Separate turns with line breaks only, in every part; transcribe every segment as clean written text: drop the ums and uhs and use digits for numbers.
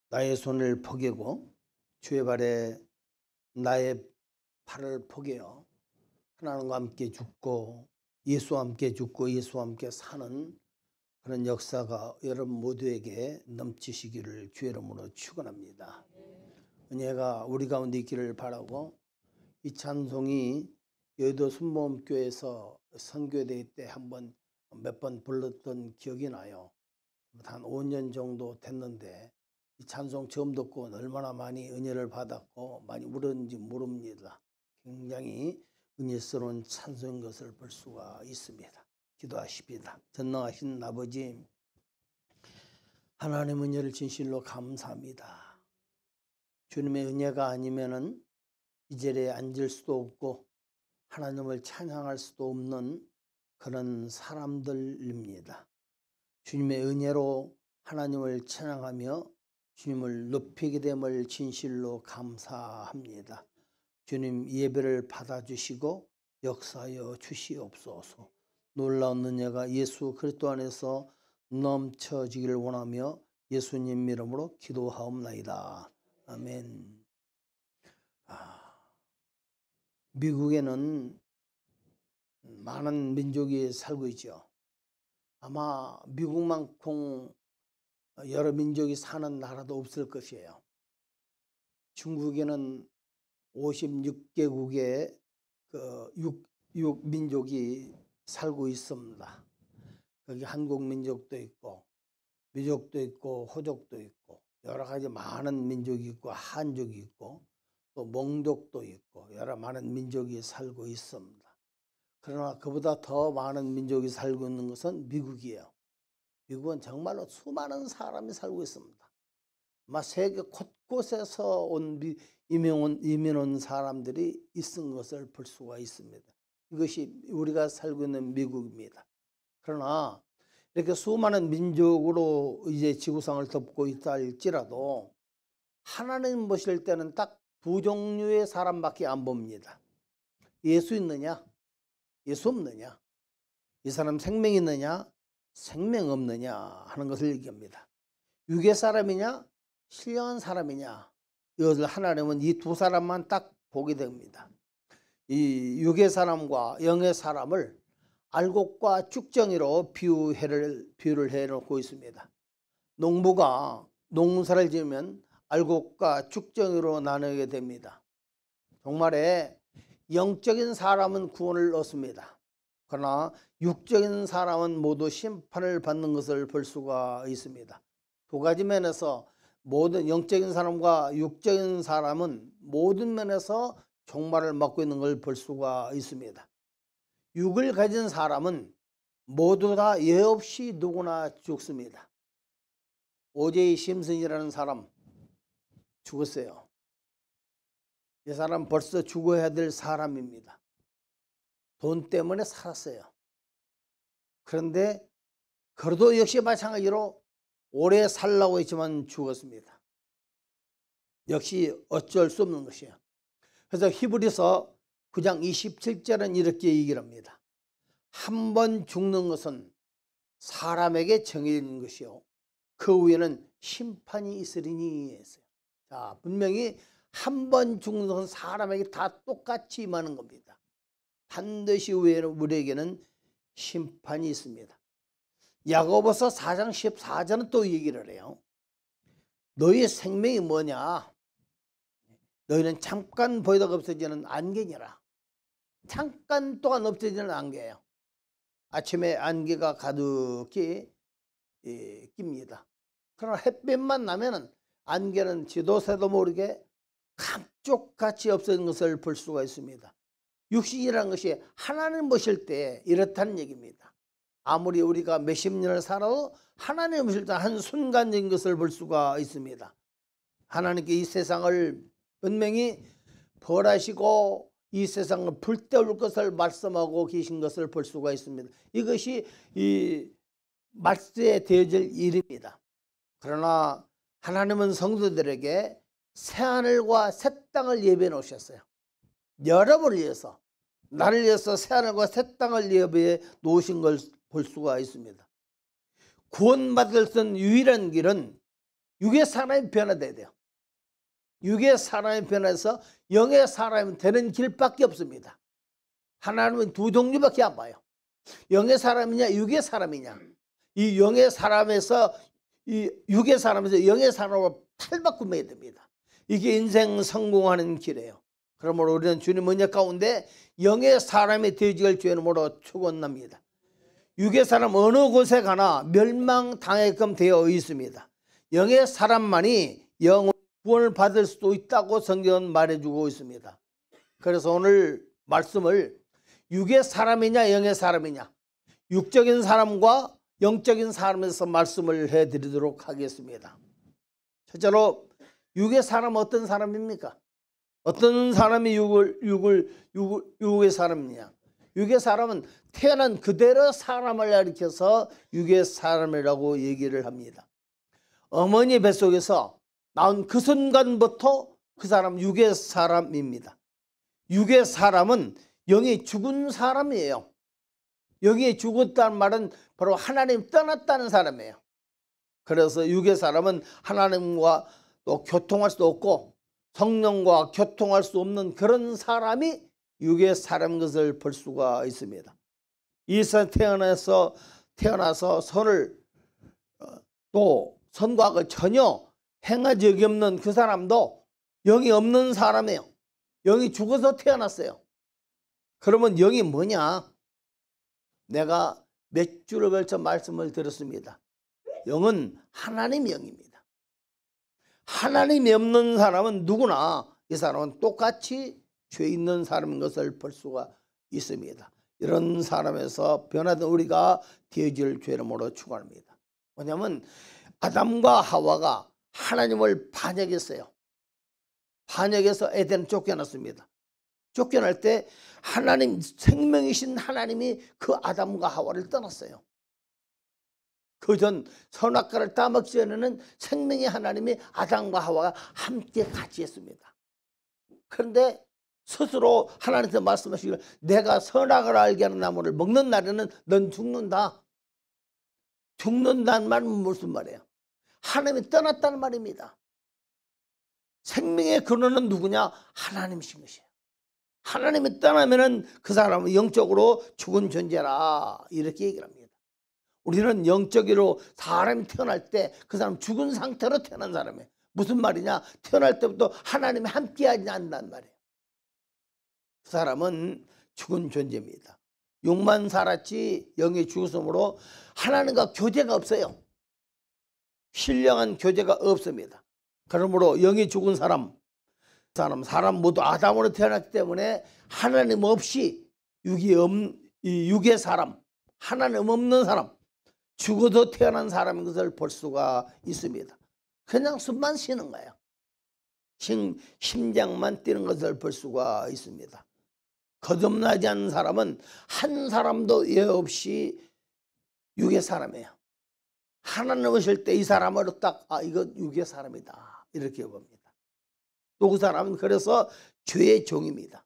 나의 손을 포개고 주의 발에 나의 팔을 포개어 하나님과 함께 죽고 예수와 함께 죽고 예수와 함께 사는 그런 역사가 여러분 모두에게 넘치시기를 주의 이름으로 축원합니다. 은혜가 우리 가운데 있기를 바라고, 이 찬송이 여의도 순복음교회에서 선교대회 때 한번 몇 번 불렀던 기억이 나요. 한 5년 정도 됐는데 이 찬송 처음 듣고 얼마나 많이 은혜를 받았고 많이 울었는지 모릅니다. 굉장히 은혜스러운 찬송인 것을 볼 수가 있습니다. 기도하십니다. 전능하신 아버지, 하나님 은혜를 진실로 감사합니다. 주님의 은혜가 아니면은 이 자리에 앉을 수도 없고 하나님을 찬양할 수도 없는 그런 사람들입니다. 주님의 은혜로 하나님을 찬양하며 주님을 높이게 됨을 진실로 감사합니다. 주님, 예배를 받아주시고 역사하여 주시옵소서. 놀라운 은혜가 예수 그리스도 안에서 넘쳐지기를 원하며 예수님 이름으로 기도하옵나이다. 아멘. 미국에는 많은 민족이 살고 있죠. 아마 미국만큼 여러 민족이 사는 나라도 없을 것이에요. 중국에는 56개국의 민족이 살고 있습니다. 거기 한국 민족도 있고 미족도 있고 호족도 있고 여러 가지 많은 민족이 있고 한족이 있고 또 몽족도 있고 여러 많은 민족이 살고 있습니다. 그러나 그보다 더 많은 민족이 살고 있는 것은 미국이에요. 미국은 정말로 수많은 사람이 살고 있습니다. 아마 세계 곳곳에서 이민 온 사람들이 있은 것을 볼 수가 있습니다. 이것이 우리가 살고 있는 미국입니다. 그러나 이렇게 수많은 민족으로 이제 지구상을 덮고 있다 할지라도 하나님 보실 때는 딱 두 종류의 사람밖에 안 봅니다. 예수 있느냐, 예수 없느냐, 이 사람 생명 있느냐, 생명 없느냐 하는 것을 얘기합니다. 육의 사람이냐 신령한 사람이냐, 이것을 하나님은 이 두 사람만 딱 보게 됩니다. 이 육의 사람과 영의 사람을 알곡과 쭉정이로 비유를 해놓고 있습니다. 농부가 농사를 지으면 알곡과 쭉정이로 나누게 됩니다. 정말에 영적인 사람은 구원을 얻습니다. 그러나 육적인 사람은 모두 심판을 받는 것을 볼 수가 있습니다. 두 가지 면에서 모든 영적인 사람과 육적인 사람은 모든 면에서 종말을 맞고 있는 걸 볼 수가 있습니다. 육을 가진 사람은 모두 다 예 없이 누구나 죽습니다. 오제이 심슨이라는 사람 죽었어요. 이 사람 벌써 죽어야 될 사람입니다. 돈 때문에 살았어요. 그런데 그래도 역시 마찬가지로 오래 살라고 했지만 죽었습니다. 역시 어쩔 수 없는 것이에요. 그래서 히브리서 9장 27절은 이렇게 얘기를 합니다. 한 번 죽는 것은 사람에게 정해진 것이요 그 후에는 심판이 있으리니 했어요. 자, 분명히 한 번 죽는 것은 사람에게 다 똑같이 임하는 겁니다. 반드시 우리에게는 심판이 있습니다. 야고보서 4장 14절은 또 얘기를 해요. 너희의 생명이 뭐냐? 너희는 잠깐 보이다가 없어지는 안개니라. 잠깐 동안 없어지는 안개예요. 아침에 안개가 가득히 낍니다. 그러나 햇빛만 나면은 안개는 지도 새도 모르게 감쪽같이 없어진 것을 볼 수가 있습니다. 육신이라는 것이 하나님 보실 때 이렇다는 얘기입니다. 아무리 우리가 몇십 년을 살아도 하나님 보실 때 한순간적인 것을 볼 수가 있습니다. 하나님께 이 세상을 분명히 벌하시고 이 세상을 불태울 것을 말씀하고 계신 것을 볼 수가 있습니다. 이것이 이 말세에 되어질 일입니다. 그러나 하나님은 성도들에게 새하늘과 새 땅을 예비해 놓으셨어요. 여러분을 위해서, 나를 위해서 새하늘과 새 땅을 예비해 놓으신 걸 볼 수가 있습니다. 구원받을 수 있는 유일한 길은 육의 사람이 변화돼야 돼요. 육의 사람이 변해서 영의 사람이 되는 길밖에 없습니다. 하나님은 두 종류밖에 안 봐요. 영의 사람이냐 육의 사람이냐. 이 영의 사람에서 이 육의 사람에서 영의 사람으로 탈바꿈해야 됩니다. 이게 인생 성공하는 길이에요. 그러므로 우리는 주님 은혜 가운데 영의 사람이 되어질 주님으로 축원합니다. 육의 사람 어느 곳에 가나 멸망당하게끔 되어 있습니다. 영의 사람만이 영의 구원을 받을 수도 있다고 성경은 말해주고 있습니다. 그래서 오늘 말씀을 육의 사람이냐 영의 사람이냐, 육적인 사람과 영적인 사람에서 말씀을 해드리도록 하겠습니다. 첫째로 육의 사람은 어떤 사람입니까? 어떤 사람이 육의 사람이냐? 육의 사람은 태어난 그대로 사람을 가리켜서 육의 사람이라고 얘기를 합니다. 어머니 뱃속에서 나온 그 순간부터 그 사람 육의 사람입니다. 육의 사람은 영이 죽은 사람이에요. 영이 죽었다는 말은 바로 하나님 떠났다는 사람이에요. 그래서 육의 사람은 하나님과 또 교통할 수도 없고 성령과 교통할 수 없는 그런 사람이 육의 사람인 것을 볼 수가 있습니다. 이 세상에 태어나서 선을 또 선과학을 전혀 행한 적이 없는 그 사람도 영이 없는 사람이에요. 영이 죽어서 태어났어요. 그러면 영이 뭐냐? 내가 몇 주를 걸쳐 말씀을 드렸습니다. 영은 하나님의 영입니다. 하나님이 없는 사람은 누구나 이 사람은 똑같이 죄 있는 사람인 것을 볼 수가 있습니다. 이런 사람에서 변화된 우리가 되어질 죄름으로 축원합니다. 뭐냐면 아담과 하와가 하나님을 반역했어요. 반역해서 에덴 쫓겨났습니다. 쫓겨날 때 하나님, 생명이신 하나님이 그 아담과 하와를 떠났어요. 그 전 선악과를 따먹기 전에는 생명의 하나님이 아담과 하와가 함께 같이 했습니다. 그런데 스스로 하나님께서 말씀하시기를 내가 선악을 알게 하는 나무를 먹는 날에는 넌 죽는다. 죽는다는 말은 무슨 말이에요? 하나님이 떠났다는 말입니다. 생명의 근원은 누구냐? 하나님이신 것이에요. 하나님이 떠나면은 그 사람은 영적으로 죽은 존재라 이렇게 얘기를 합니다. 우리는 영적으로 사람이 태어날 때 그 사람 죽은 상태로 태어난 사람이에요. 무슨 말이냐? 태어날 때부터 하나님이 함께하지 않는다는 말이에요. 그 사람은 죽은 존재입니다. 육만 살았지 영이 죽었으므로 하나님과 교제가 없어요. 신령한 교제가 없습니다. 그러므로 영이 죽은 사람 모두 아담으로 태어났기 때문에 하나님 없이 육의 사람, 하나님 없는 사람, 죽어도 태어난 사람인 것을 볼 수가 있습니다. 그냥 숨만 쉬는 거예요. 심장만 뛰는 것을 볼 수가 있습니다. 거듭나지 않는 사람은 한 사람도 예 없이 육의 사람이에요. 하나님 오실 때 이 사람을 딱 이거 육의 사람이다 이렇게 봅니다. 또 그 사람은 그래서 죄의 종입니다.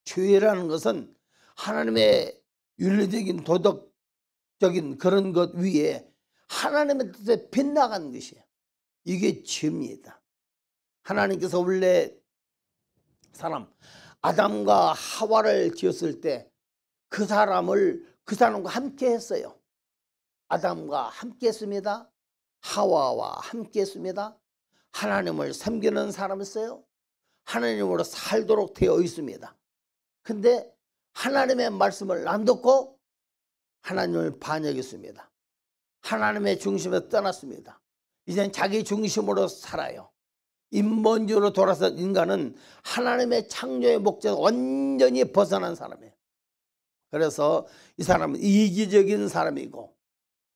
죄라는 것은 하나님의 윤리적인 도덕적인 그런 것 위에 하나님의 뜻에 빗나가는 것이에요. 이게 죄입니다. 하나님께서 원래 아담과 하와를 지었을 때 그 사람과 함께 했어요. 아담과 함께 했습니다. 하와와 함께 했습니다. 하나님을 섬기는 사람이었어요. 하나님으로 살도록 되어 있습니다. 근데 하나님의 말씀을 안 듣고 하나님을 반역했습니다. 하나님의 중심에서 떠났습니다. 이제는 자기 중심으로 살아요. 인본주의로 돌아선 인간은 하나님의 창조의 목적에서 완전히 벗어난 사람이에요. 그래서 이 사람은 이기적인 사람이고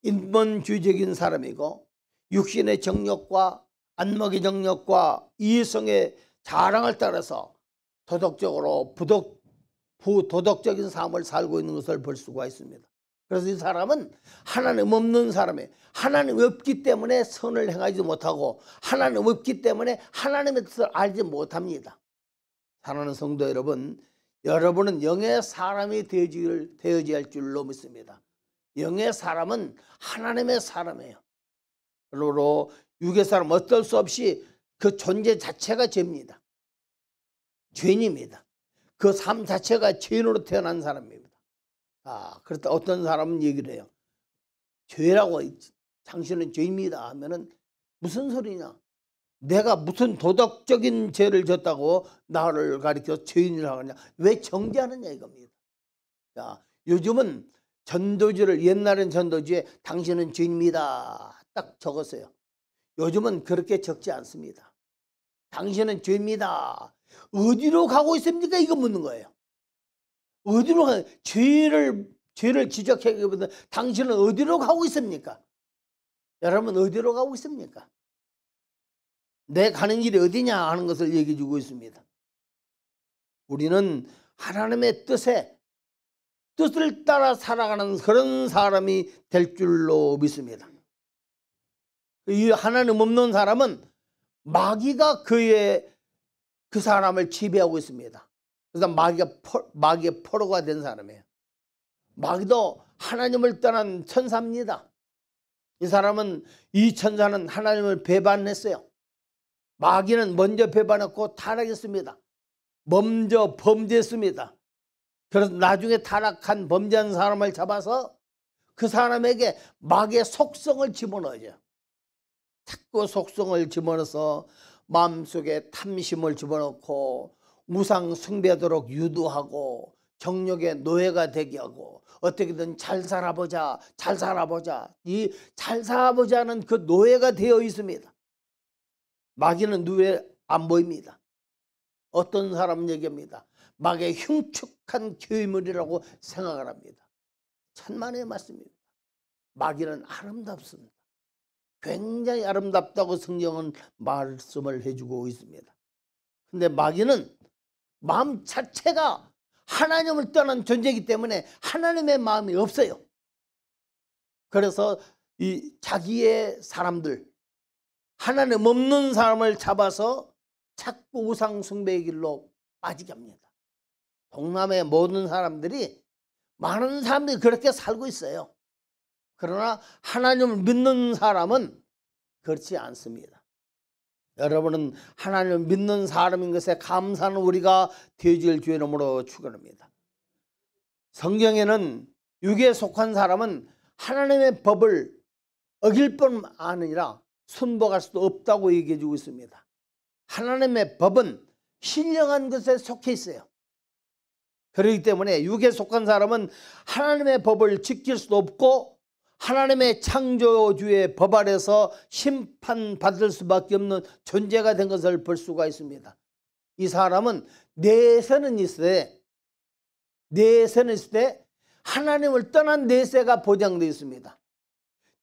인본주의적인 사람이고 육신의 정욕과 안목의 정욕과 이성의 자랑을 따라서 도덕적으로 부도덕적인 삶을 살고 있는 것을 볼 수가 있습니다. 그래서 이 사람은 하나님 없는 사람이에요. 하나님 없기 때문에 선을 행하지 못하고 하나님 없기 때문에 하나님의 뜻을 알지 못합니다. 사랑하는 성도 여러분, 여러분은 영의 사람이 되어져야 할 줄로 믿습니다. 영의 사람은 하나님의 사람이에요. 그러므로 육의 사람 어쩔 수 없이 그 존재 자체가 죄입니다. 죄인입니다. 그 삶 자체가 죄인으로 태어난 사람입니다. 그렇다 어떤 사람은 얘기를 해요. 죄라고 당신은 죄입니다 하면은 무슨 소리냐? 내가 무슨 도덕적인 죄를 졌다고 나를 가리켜 죄인이라고 하냐? 왜 정죄하느냐 이겁니다. 자, 요즘은 전도지를 옛날엔 전도지에 당신은 죄입니다 딱 적었어요. 요즘은 그렇게 적지 않습니다. 당신은 죄입니다. 어디로 가고 있습니까? 이거 묻는 거예요. 어디로 가? 죄를 지적하기보다 당신은 어디로 가고 있습니까? 여러분 어디로 가고 있습니까? 내 가는 길이 어디냐 하는 것을 얘기해 주고 있습니다. 우리는 하나님의 뜻을 따라 살아가는 그런 사람이 될 줄로 믿습니다. 이 하나님 없는 사람은 마귀가 그 사람을 지배하고 있습니다. 그래서 마귀의 포로가 된 사람이에요. 마귀도 하나님을 떠난 천사입니다. 이 천사는 하나님을 배반했어요. 마귀는 먼저 배반했고 타락했습니다. 먼저 범죄했습니다. 그래서 나중에 타락한 범죄한 사람을 잡아서 그 사람에게 마귀의 속성을 집어넣어요. 자꾸 속성을 집어넣어서 마음속에 탐심을 집어넣고 우상 숭배하도록 유도하고 정욕의 노예가 되게 하고 어떻게든 잘 살아보자. 이 잘 살아보자는 그 노예가 되어 있습니다. 마귀는 눈에 안 보입니다. 어떤 사람 얘기합니다. 마귀의 흉측한 괴물이라고 생각을 합니다. 천만의 말씀입니다. 마귀는 아름답습니다. 굉장히 아름답다고 성경은 말씀을 해주고 있습니다. 근데 마귀는 마음 자체가 하나님을 떠난 존재이기 때문에 하나님의 마음이 없어요. 그래서 이 자기의 사람들, 하나님 없는 사람을 잡아서 자꾸 우상 숭배의 길로 빠지게 합니다. 동남의 모든 사람들이 많은 사람들이 그렇게 살고 있어요. 그러나 하나님을 믿는 사람은 그렇지 않습니다. 여러분은 하나님을 믿는 사람인 것에 감사하는 우리가 되어질 주의 이름으로 축원합니다. 성경에는 육에 속한 사람은 하나님의 법을 어길 뿐만 아니라 순복할 수도 없다고 얘기해 주고 있습니다. 하나님의 법은 신령한 것에 속해 있어요. 그렇기 때문에 육에 속한 사람은 하나님의 법을 지킬 수도 없고 하나님의 창조주의 법 아래서 심판받을 수밖에 없는 존재가 된 것을 볼 수가 있습니다. 이 사람은 내세는 있을 때 하나님을 떠난 내세가 보장되어 있습니다.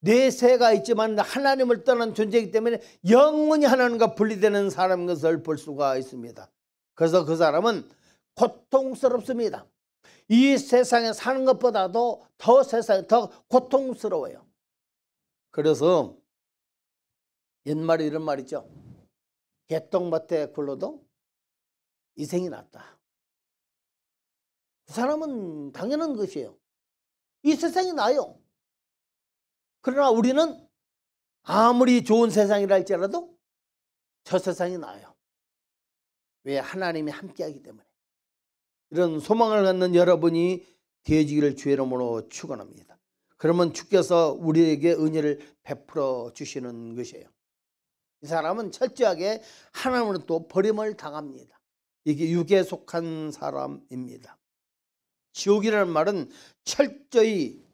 내세가 있지만 하나님을 떠난 존재이기 때문에 영원히 하나님과 분리되는 사람인 것을 볼 수가 있습니다. 그래서 그 사람은 고통스럽습니다. 이 세상에 사는 것보다도 세상이 더 고통스러워요. 그래서 옛말에 이런 말 있죠. 개똥밭에 굴러도 이생이 낫다. 그 사람은 당연한 것이에요. 이 세상이 나아요. 그러나 우리는 아무리 좋은 세상이라 할지라도 저 세상이 나아요. 왜? 하나님이 함께하기 때문에. 이런 소망을 갖는 여러분이 되어지기를 주의 이름으로 축원합니다. 그러면 주께서 우리에게 은혜를 베풀어 주시는 것이에요. 이 사람은 철저하게 하나님으로부터 버림을 당합니다. 이게 육에 속한 사람입니다. 지옥이라는 말은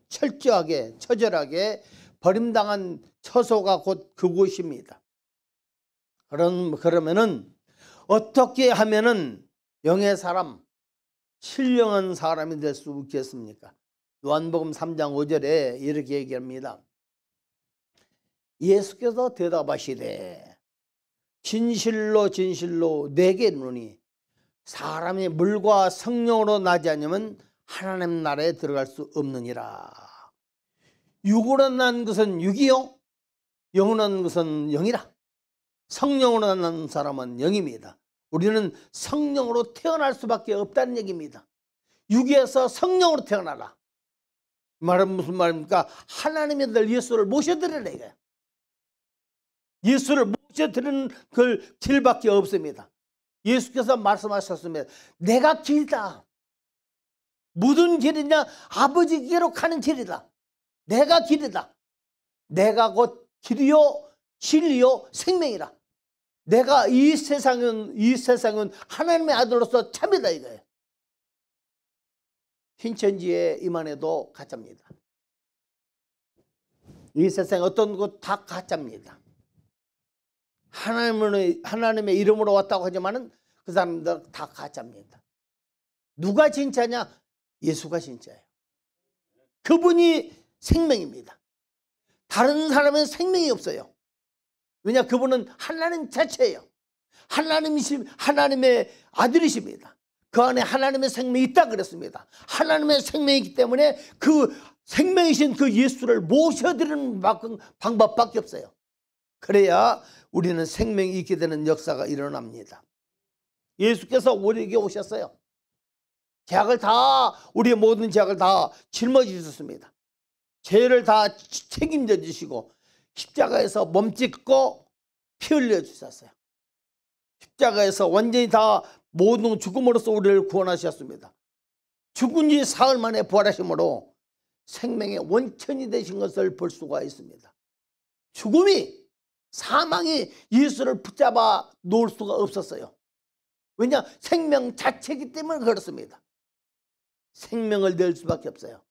철저하게 처절하게 버림당한 처소가 곧 그곳입니다. 그러면은 어떻게 하면은 영의 사람, 신령한 사람이 될 수 있겠습니까? 요한복음 3장 5절에 이렇게 얘기합니다. 예수께서 대답하시되 진실로 진실로 내게 이르노니 사람이 물과 성령으로 나지 않으면 하나님 나라에 들어갈 수 없느니라. 육으로 난 것은 육이요 영으로 난 것은 영이라. 성령으로 난 사람은 영입니다. 우리는 성령으로 태어날 수밖에 없다는 얘기입니다. 육에서 성령으로 태어나라. 말은 무슨 말입니까? 하나님의 아들 예수를 모셔드리라 이거예요. 예수를 모셔드리는 그 길밖에 없습니다. 예수께서 말씀하셨습니다. 내가 길이다. 무슨 길이냐? 아버지께로 가는 길이다. 내가 길이다. 내가 곧 길이요 진리요 생명이라. 내가 이 세상은 하나님의 아들로서 참이다 이거예요. 신천지에 이만해도 가짜입니다. 이 세상 어떤 곳 다 가짜입니다. 하나님의 이름으로 왔다고 하지만은 그 사람들 다 가짜입니다. 누가 진짜냐? 예수가 진짜예요. 그분이 생명입니다. 다른 사람은 생명이 없어요. 왜냐? 그분은 하나님 자체예요. 하나님의 아들이십니다. 그 안에 하나님의 생명이 있다 그랬습니다. 하나님의 생명이기 때문에 그 생명이신 그 예수를 모셔드리는 방법밖에 없어요. 그래야 우리는 생명이 있게 되는 역사가 일어납니다. 예수께서 우리에게 오셨어요. 우리의 모든 죄악을 다 짊어지셨습니다. 죄를 다 책임져 주시고 십자가에서 몸짓고 피 흘려 주셨어요. 십자가에서 완전히 다 모든 죽음으로써 우리를 구원하셨습니다. 죽은 지 사흘 만에 부활하심으로 생명의 원천이 되신 것을 볼 수가 있습니다. 사망이 예수를 붙잡아 놓을 수가 없었어요. 왜냐? 생명 자체이기 때문에 그렇습니다. 생명을 낼 수밖에 없어요.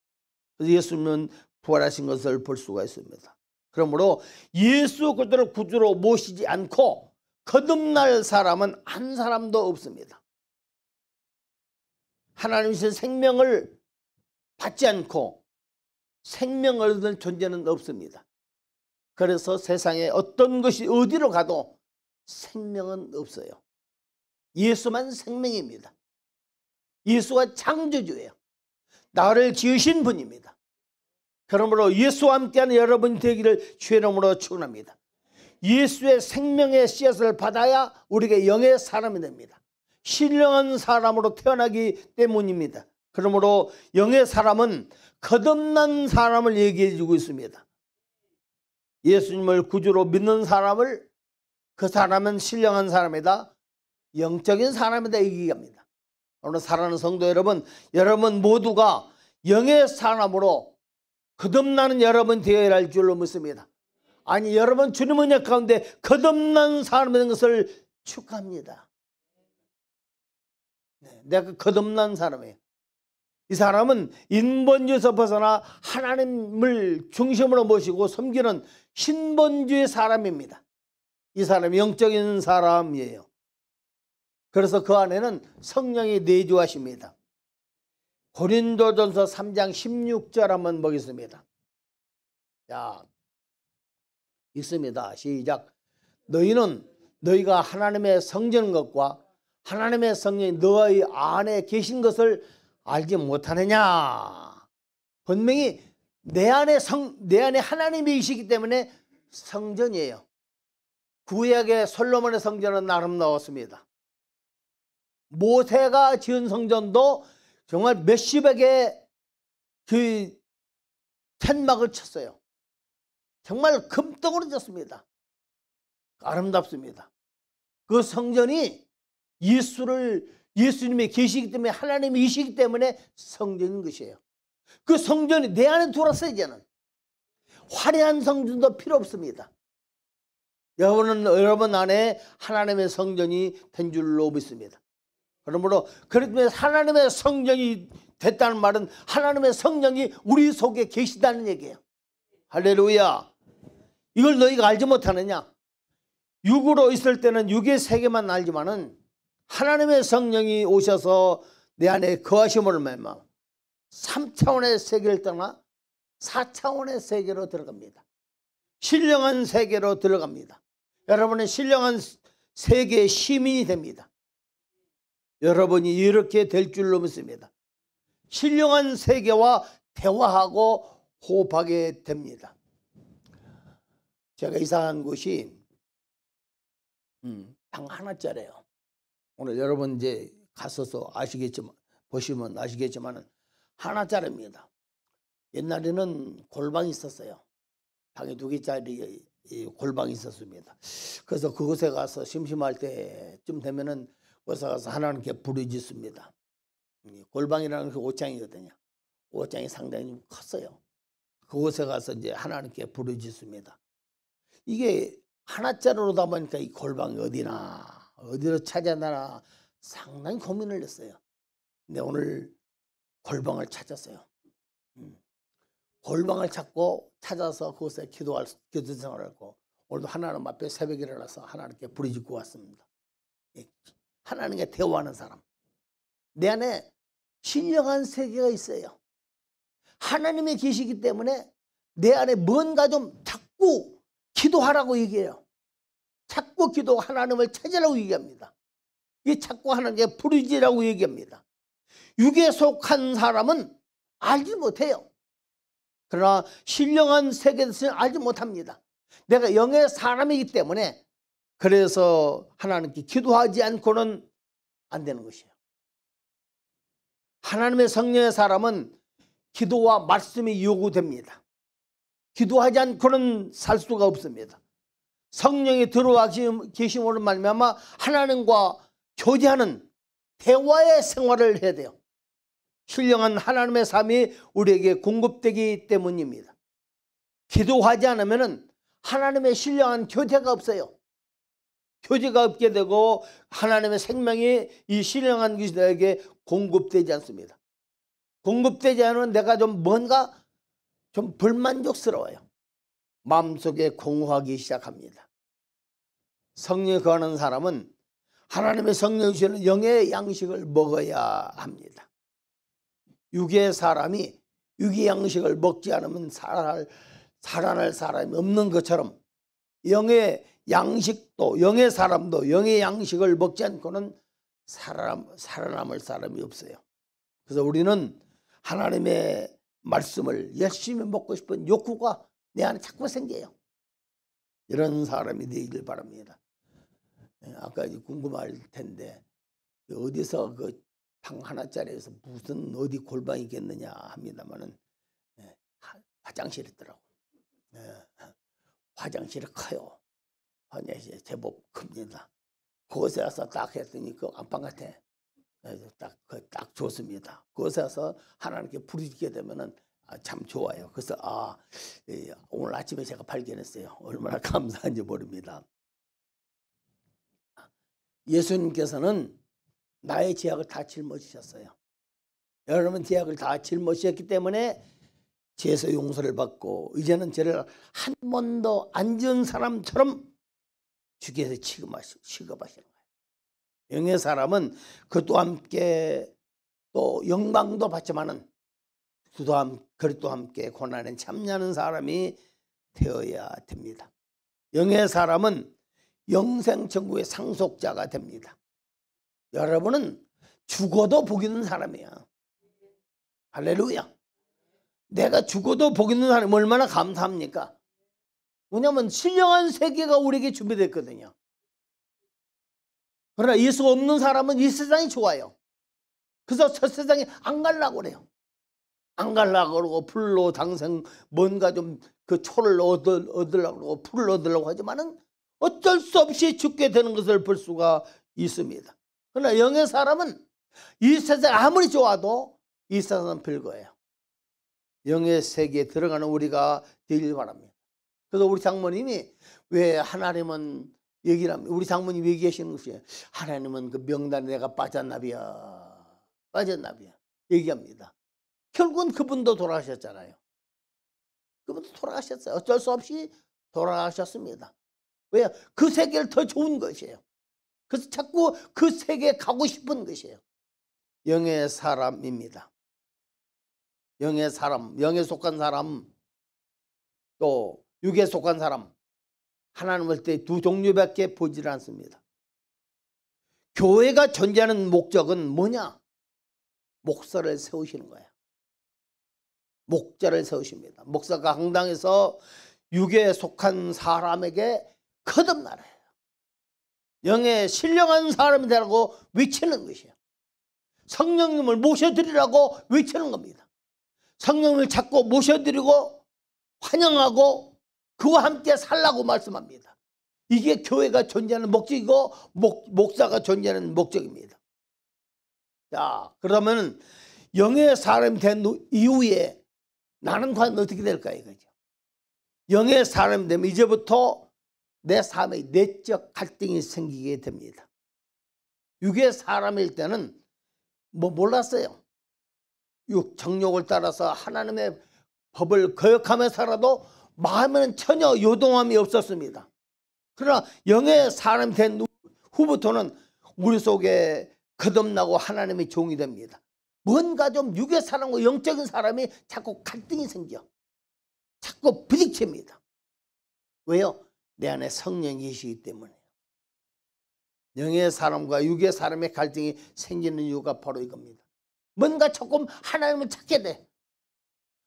그래서 예수님은 부활하신 것을 볼 수가 있습니다. 그러므로 예수 그리스도를 구주로 모시지 않고 거듭날 사람은 한 사람도 없습니다. 하나님이신 생명을 받지 않고 생명을 얻는 존재는 없습니다. 그래서 세상에 어떤 것이 어디로 가도 생명은 없어요. 예수만 생명입니다. 예수가 창조주예요. 나를 지으신 분입니다. 그러므로 예수와 함께하는 여러분이 되기를 주의 이름으로 축원합니다. 예수의 생명의 씨앗을 받아야 우리에게 영의 사람이 됩니다. 신령한 사람으로 태어나기 때문입니다. 그러므로 영의 사람은 거듭난 사람을 얘기해 주고 있습니다. 예수님을 구주로 믿는 사람을 그 사람은 신령한 사람이다. 영적인 사람이다 얘기합니다. 오늘 사랑하는 성도 여러분 모두가 영의 사람으로 거듭나는 여러분 되어야 할 줄로 믿습니다. 아니 여러분 주님 은혜 가운데 거듭난 사람이 된 것을 축하합니다. 내가 거듭난 사람이에요. 이 사람은 인본주의에서 벗어나 하나님을 중심으로 모시고 섬기는 신본주의 사람입니다. 이 사람이 영적인 사람이에요. 그래서 그 안에는 성령이 내주하십니다. 고린도전서 3장 16절 한번 보겠습니다. 자, 읽습니다. 시작. 너희가 하나님의 성전 것과 하나님의 성령이 너희 안에 계신 것을 알지 못하느냐. 분명히 내 안에 하나님이시기 때문에 성전이에요. 구약의 솔로몬의 성전은 아름다웠습니다. 모세가 지은 성전도 정말 몇십여 개의 그 천막을 쳤어요. 정말 금떡으로 졌습니다. 아름답습니다. 그 성전이 예수님이 계시기 때문에 하나님이시기 때문에 성전인 것이에요. 그 성전이 내 안에 들어왔어요. 이제는 화려한 성전도 필요 없습니다. 여러분 안에 하나님의 성전이 된 줄로 믿습니다. 그러므로 그렇다면 하나님의 성전이 됐다는 말은 하나님의 성령이 우리 속에 계시다는 얘기예요. 할렐루야. 이걸 너희가 알지 못하느냐? 육으로 있을 때는 육의 세계만 알지만은 하나님의 성령이 오셔서 내 안에 거하심으로 말미암아 3차원의 세계를 떠나 4차원의 세계로 들어갑니다. 신령한 세계로 들어갑니다. 여러분은 신령한 세계의 시민이 됩니다. 여러분이 이렇게 될 줄로 믿습니다. 신령한 세계와 대화하고 호흡하게 됩니다. 제가 이사한 곳이 방 하나짜리예요. 오늘 여러분 이제 가서서 보시면 아시겠지만 하나짜리입니다. 옛날에는 골방이 있었어요. 방이 2개짜리 이 골방이 있었습니다. 그래서 그곳에 가서 심심할 때쯤 되면은 거기서 가서 하나님께 부르짖습니다. 골방이라는 그 옷장이거든요. 옷장이 상당히 좀 컸어요. 그곳에 가서 이제 하나님께 부르짖습니다. 이게 하나짜리로다 보니까 이 골방이 어디로 찾아나나 상당히 고민을 했어요. 근데 오늘 골방을 찾았어요. 골방을 찾아서 그곳에 기도 생활을 하고 오늘도 하나님 앞에 새벽에 일어나서 하나님께 부르짖고 왔습니다. 하나님께 대화하는 사람. 내 안에 신령한 세계가 있어요. 하나님이 계시기 때문에 내 안에 뭔가 좀 자꾸 기도하라고 얘기해요. 자꾸 기도 하나님을 찾으라고 얘기합니다. 이 자꾸 하나님께 부르짖으라고 얘기합니다. 육에 속한 사람은 알지 못해요. 그러나 신령한 세계에서는 알지 못합니다. 내가 영의 사람이기 때문에 그래서 하나님께 기도하지 않고는 안 되는 것이에요. 하나님의 성령의 사람은 기도와 말씀이 요구됩니다. 기도하지 않고는 살 수가 없습니다. 성령이 들어와 계심으로 말미암아 하나님과 교제하는 대화의 생활을 해야 돼요. 신령한 하나님의 삶이 우리에게 공급되기 때문입니다. 기도하지 않으면 하나님의 신령한 교제가 없어요. 교제가 없게 되고 하나님의 생명이 이 신령한 것이 나에게 공급되지 않습니다. 공급되지 않으면 내가 좀 뭔가 좀 불만족스러워요. 마음속에 공허하기 시작합니다. 성령이 거하는 사람은 하나님의 성령이 주시는 영의 양식을 먹어야 합니다. 육의 사람이 육의 양식을 먹지 않으면 살아날 사람이 없는 것처럼 영의 양식도 영의 사람도 영의 양식을 먹지 않고는 살아남을 사람이 없어요. 그래서 우리는 하나님의 말씀을 열심히 먹고 싶은 욕구가 내 안에 자꾸 생겨요. 이런 사람이 되길 바랍니다. 아까 궁금할 텐데 어디서 그 방 하나짜리에서 무슨 어디 골방이 있겠느냐 합니다만은 화장실이 있더라고. 화장실이 커요. 화장실이 제법 큽니다. 그곳에 와서 딱 했더니 그 안방 같아. 딱 좋습니다. 그곳에 와서 하나님께 부르짖게 되면은 참 좋아요. 그래서 오늘 아침에 제가 발견했어요. 얼마나 감사한지 모릅니다. 예수님께서는 나의 죄악을 다 짊어지셨어요. 여러분 죄악을 다 짊어지셨기 때문에 죄에서 용서를 받고 이제는 죄를 한 번도 안 지은 사람처럼 주께서 취급하시는 거예요. 영의 사람은 그것도 함께 또 영광도 받지만은 그것도 함께 고난에 참여하는 사람이 되어야 됩니다. 영의 사람은 영생천국의 상속자가 됩니다. 여러분은 죽어도 복 있는 사람이야. 할렐루야. 내가 죽어도 복 있는 사람이 얼마나 감사합니까? 왜냐하면 신령한 세계가 우리에게 준비됐거든요. 그러나 예수가 없는 사람은 이 세상이 좋아요. 그래서 저 세상에 안 가려고 그래요. 안 가려고 그러고 불로 당생 뭔가 좀 그 초를 얻으려고 그러고 풀을 얻으려고 하지만은 어쩔 수 없이 죽게 되는 것을 볼 수가 있습니다. 그러나 영의 사람은 이 세상 아무리 좋아도 이 세상은 별거예요. 영의 세계에 들어가는 우리가 되길 바랍니다. 그래서 우리 장모님이 왜 하나님은 얘기를 합니다. 우리 장모님 얘기하시는 것이 하나님은 그 명단에 내가 빠졌나비야 얘기합니다. 결국은 그분도 돌아가셨잖아요. 그분도 돌아가셨어요. 어쩔 수 없이 돌아가셨습니다. 왜? 그 세계를 더 좋은 것이에요. 그래서 자꾸 그 세계에 가고 싶은 것이에요. 영의 사람입니다. 영의 사람, 영에 속한 사람, 또 육에 속한 사람, 하나님을 때 두 종류밖에 보질 않습니다. 교회가 존재하는 목적은 뭐냐? 목사를 세우시는 거예요. 목자를 세우십니다. 목사가 강당에서 육에 속한 사람에게 거듭나라요. 영에 신령한 사람이 되라고 외치는 것이에요. 성령님을 모셔드리라고 외치는 겁니다. 성령님을 자꾸 모셔드리고 환영하고 그와 함께 살라고 말씀합니다. 이게 교회가 존재하는 목적이고 목사가 존재하는 목적입니다. 자, 그러면 영의 사람이 된 이후에 나는 과연 어떻게 될까 이거죠. 영의 사람이 되면 이제부터 내 삶에 내적 갈등이 생기게 됩니다. 육의 사람일 때는 몰랐어요. 육 정욕을 따라서 하나님의 법을 거역하며 살아도 마음에는 전혀 요동함이 없었습니다. 그러나 영의 사람이 된 후부터는 우리 속에 거듭나고 하나님의 종이 됩니다. 뭔가 좀 육의 사람과 영적인 사람이 자꾸 갈등이 생겨. 자꾸 부딪힙니다. 왜요? 내 안에 성령이 계시기 때문에. 영의 사람과 육의 사람의 갈등이 생기는 이유가 바로 이겁니다. 뭔가 조금 하나님을 찾게 돼.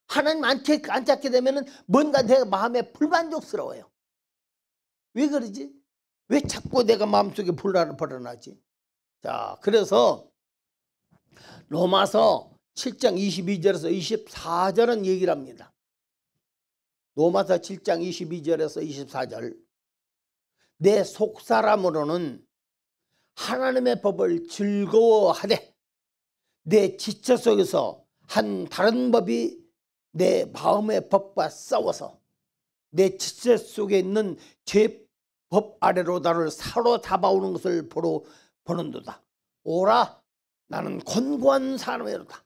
하나님 안 찾게 되면 뭔가 내 마음에 불만족스러워요. 왜 그러지? 왜 자꾸 내가 마음속에 분란을 벌어나지? 자, 그래서 로마서 7장 22절에서 24절은 얘기를 합니다. 로마서 7장 22절에서 24절. 내 속사람으로는 하나님의 법을 즐거워하되 내 지체 속에서 한 다른 법이 내 마음의 법과 싸워서 내 지체 속에 있는 죄법 아래로 나를 사로잡아오는 것을 보는도다. 오라, 나는 곤고한 사람이로다.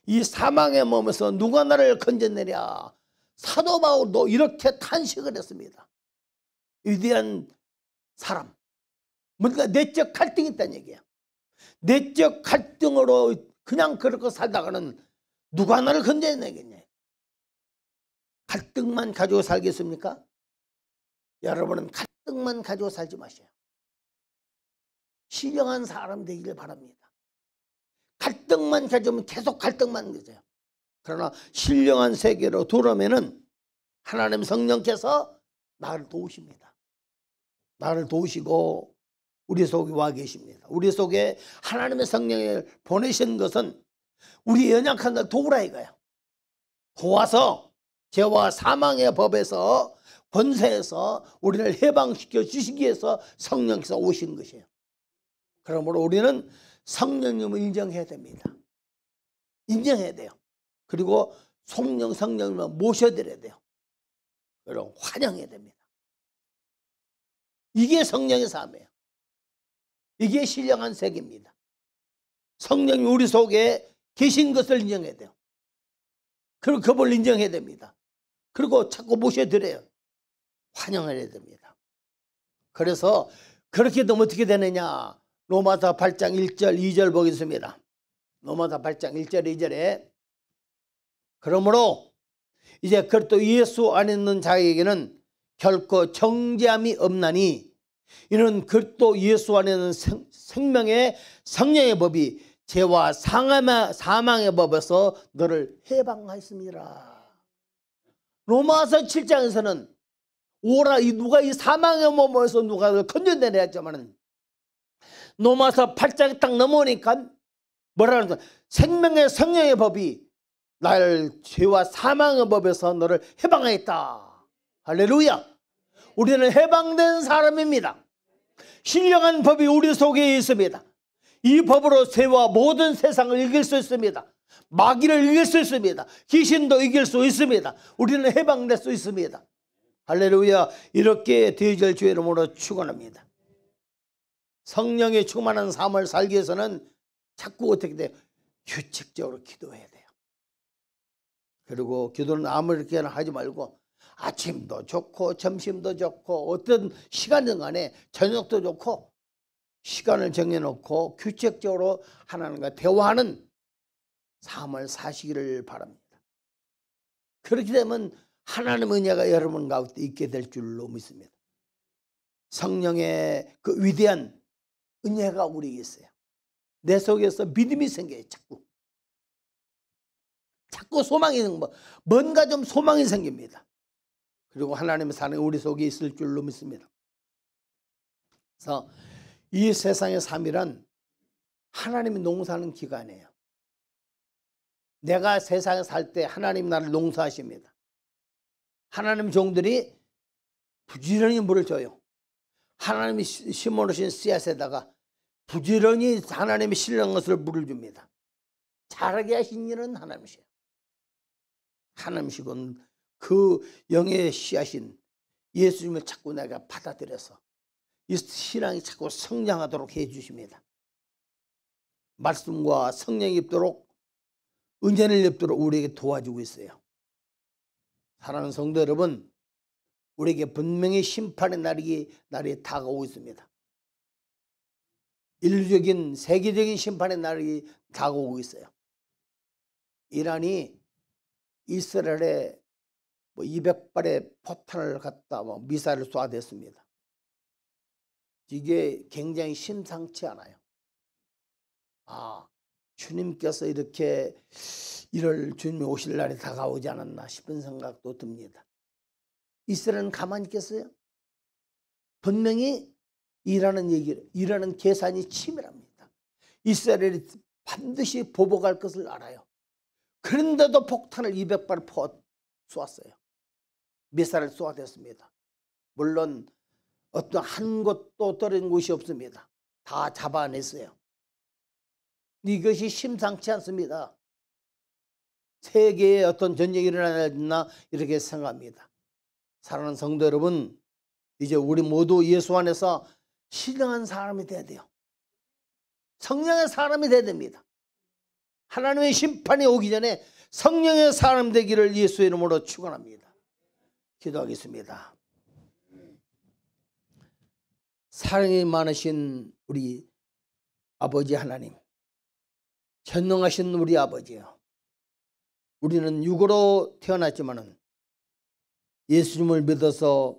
이 사망의 몸에서 누가 나를 건져내랴. 사도 바울도 이렇게 탄식을 했습니다. 위대한 사람. 뭔가 내적 갈등이 있다는 얘기야. 내적 갈등으로 그냥 그렇게 살다가는 누가 나를 건져내겠냐. 갈등만 가지고 살겠습니까? 여러분은 갈등만 가지고 살지 마세요. 신령한 사람 되기를 바랍니다. 갈등만 가지면 계속 갈등만 되세요. 그러나 신령한 세계로 돌아오면은 하나님 성령께서 나를 도우십니다. 나를 도우시고 우리 속에 와 계십니다. 우리 속에 하나님의 성령을 보내신 것은 우리 연약한 걸 도우라 이거예요. 도와서 죄와 사망의 법에서 권세에서 우리를 해방시켜 주시기 위해서 성령께서 오신 것이에요. 그러므로 우리는 성령님을 인정해야 됩니다. 인정해야 돼요. 그리고 성령님을 모셔드려야 돼요. 여러분 환영해야 됩니다. 이게 성령의 삶이에요. 이게 신령한 세계입니다. 성령이 우리 속에 계신 것을 인정해야 돼요. 그리고 그분을 인정해야 됩니다. 그리고 자꾸 모셔드려요. 환영을 해야 됩니다. 그래서 그렇게 되면 어떻게 되느냐. 로마서 8장 1절 2절 보겠습니다. 로마서 8장 1절 2절에 그러므로 이제 그리스도 예수 안에 있는 자에게는 결코 정죄함이 없나니 이는 그리스도 예수 안에 있는 생명의 성령의 법이 죄와 사망의 법에서 너를 해방하였습니다. 로마서 7장에서는 오라 누가 이 사망의 몸에서 누가 너를 건져내려 했지만은 로마서 8장에 딱 넘어오니까 뭐라는 거야? 생명의 성령의 법이 나를 죄와 사망의 법에서 너를 해방하였다. 할렐루야. 우리는 해방된 사람입니다. 신령한 법이 우리 속에 있습니다. 이 법으로 죄와 모든 세상을 이길 수 있습니다. 마귀를 이길 수 있습니다. 귀신도 이길 수 있습니다. 우리는 해방될 수 있습니다. 할렐루야. 이렇게 되어질 주의 이름으로 축원합니다. 성령의 충만한 삶을 살기 위해서는 자꾸 어떻게 돼요? 규칙적으로 기도해야 돼요. 그리고 기도는 아무렇게나 하지 말고 아침도 좋고 점심도 좋고 어떤 시간든 간에 저녁도 좋고 시간을 정해놓고 규칙적으로 하나님과 대화하는 삶을 사시기를 바랍니다. 그렇게 되면 하나님의 은혜가 여러분 가운데 있게 될 줄로 믿습니다. 성령의 그 위대한 은혜가 우리에게 있어요. 내 속에서 믿음이 생겨요. 자꾸 소망이 뭔가 좀 소망이 생깁니다. 그리고 하나님의 사랑이 우리 속에 있을 줄로 믿습니다. 그래서 이 세상의 삶이란 하나님이 농사하는 기간이에요. 내가 세상에 살 때 하나님 나를 농사하십니다. 하나님 종들이 부지런히 물을 줘요. 하나님이 심어놓으신 씨앗에다가 부지런히 하나님이 신령한 것을 물을 줍니다. 자라게 하신 일은 하나님이세요. 하나님이시고 그 영의 씨앗인 예수님을 자꾸 내가 받아들여서 이 신앙이 자꾸 성장하도록 해 주십니다. 말씀과 성령이 입도록 은혜를 입도록 우리에게 도와주고 있어요. 사랑하는 성도 여러분, 우리에게 분명히 심판의 날이 다가오고 있습니다. 인류적인 세계적인 심판의 날이 다가오고 있어요. 이란이 이스라엘에 200발의 포탄을 갖다 미사일을 쏘아댔습니다. 이게 굉장히 심상치 않아요. 주님께서 이렇게 이럴 주님이 오실 날이 다가오지 않았나 싶은 생각도 듭니다. 이스라엘은 가만히 있겠어요? 분명히 일하는 계산이 치밀합니다. 이스라엘이 반드시 보복할 것을 알아요. 그런데도 폭탄을 200발 쏘았어요. 미사일을 쏘아댔습니다. 물론 어떤 한 곳도 떨어진 곳이 없습니다. 다 잡아냈어요. 이것이 심상치 않습니다. 세계에 어떤 전쟁이 일어나나 이렇게 생각합니다. 사랑하는 성도 여러분, 이제 우리 모두 예수 안에서 신령한 사람이 돼야 돼요. 성령의 사람이 돼야 됩니다. 하나님의 심판이 오기 전에 성령의 사람 되기를 예수의 이름으로 축원합니다. 기도하겠습니다. 사랑이 많으신 우리 아버지 하나님, 전능하신 우리 아버지요, 우리는 육으로 태어났지만은 예수님을 믿어서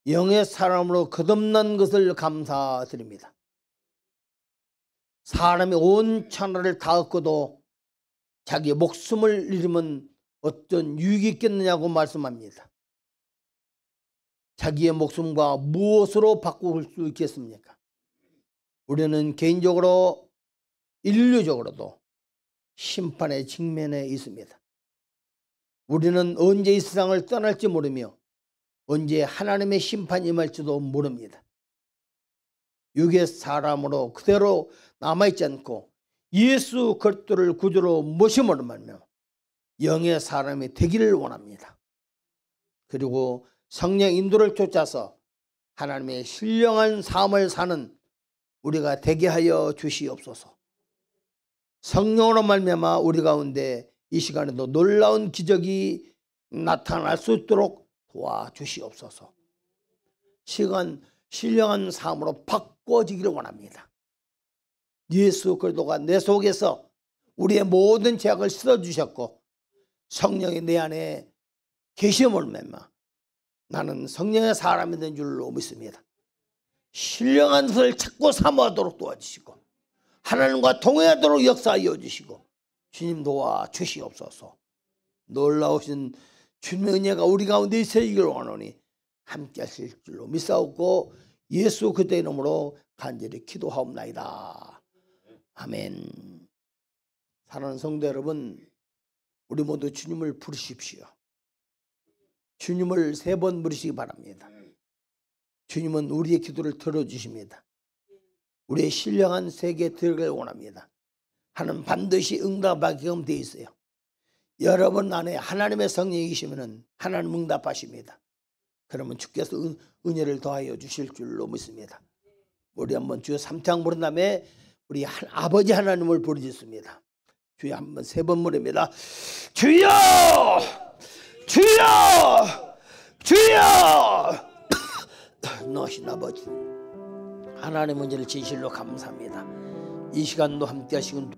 영의 사람으로 거듭난 것을 감사드립니다. 사람이 온 천하를 다 얻고도 자기 목숨을 잃으면 어떤 유익이 있겠느냐고 말씀합니다. 자기의 목숨과 무엇으로 바꿀 수 있겠습니까? 우리는 개인적으로 인류적으로도 심판의 직면에 있습니다. 우리는 언제 이 세상을 떠날지 모르며 언제 하나님의 심판이 임할지도 모릅니다. 육의 사람으로 그대로 남아있지 않고 예수 그리스도를 구주로 모심으로 말며 영의 사람이 되기를 원합니다. 그리고 성령 인도를 쫓아서 하나님의 신령한 삶을 사는 우리가 되게 하여 주시옵소서. 성령으로 말미암아 우리 가운데 이 시간에도 놀라운 기적이 나타날 수 있도록 도와주시옵소서. 신령한 삶으로 바꿔지기를 원합니다. 예수 그리스도가 내 속에서 우리의 모든 죄악을 씻어주셨고 성령이 내 안에 계심을 맺마 나는 성령의 사람이 된 줄로 믿습니다. 신령한 것을 찾고 사모하도록 도와주시고 하나님과 동행하도록 역사하여 주시고 주님 도와주시옵소서. 놀라우신 주님의 은혜가 우리 가운데 있으시기를 원하노니 함께 하실 줄로 믿사옵고 예수 그리스도의 이름으로 간절히 기도하옵나이다. 아멘. 사랑하는 성도 여러분, 우리 모두 주님을 부르십시오. 주님을 3번 부르시기 바랍니다. 주님은 우리의 기도를 들어주십니다. 우리의 신령한 세계에 들어가길 원합니다. 하나님 반드시 응답하게끔 되어 있어요. 여러분 안에 하나님의 성령이시면 하나님 응답하십니다. 그러면 주께서 은혜를 더하여 주실 줄로 믿습니다. 우리 한번 주여 3창 부른 다음에 우리 아버지 하나님을 부르짖습니다. 주여 한번 3번 부릅니다. 주여! 주여! 주여! 너신 아버지 하나님의 은혜를 진실로 감사합니다. 이 시간도 함께 하시고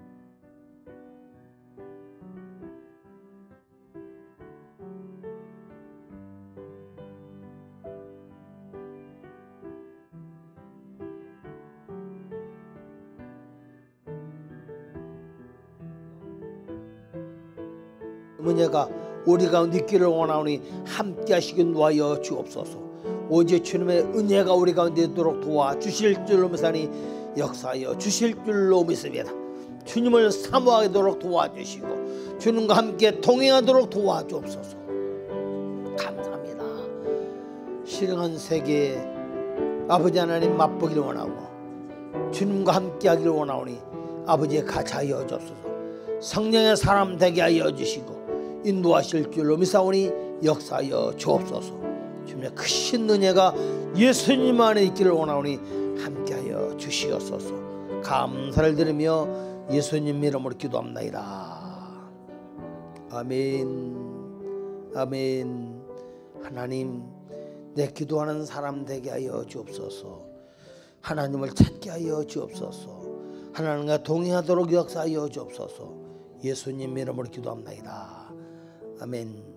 은혜가 우리 가운데 있기를 원하오니 함께 하시길 도와여 주옵소서. 오직 주님의 은혜가 우리 가운데 있도록 도와주실 줄로 믿사니 역사하여 주실 줄로 믿습니다. 주님을 사모하도록 도와주시고 주님과 함께 동행하도록 도와주옵소서. 감사합니다. 불신앙한 세계에 아버지 하나님 맛보기를 원하고 주님과 함께하기를 원하오니 아버지의 같이 하여 주옵소서. 성령의 사람 되게 하여 주시고 인도하실 줄로 믿사오니 역사하여 주옵소서. 주님의 크신 은혜가 예수님 안에 있기를 원하오니 함께하여 주시옵소서. 감사를 드리며 예수님 이름으로 기도합나이다. 아멘. 아멘. 하나님, 내 기도하는 사람 되게 하여 주옵소서. 하나님을 찾게 하여 주옵소서. 하나님과 동행하도록 역사하여 주옵소서. 예수님 이름으로 기도합나이다. 아멘.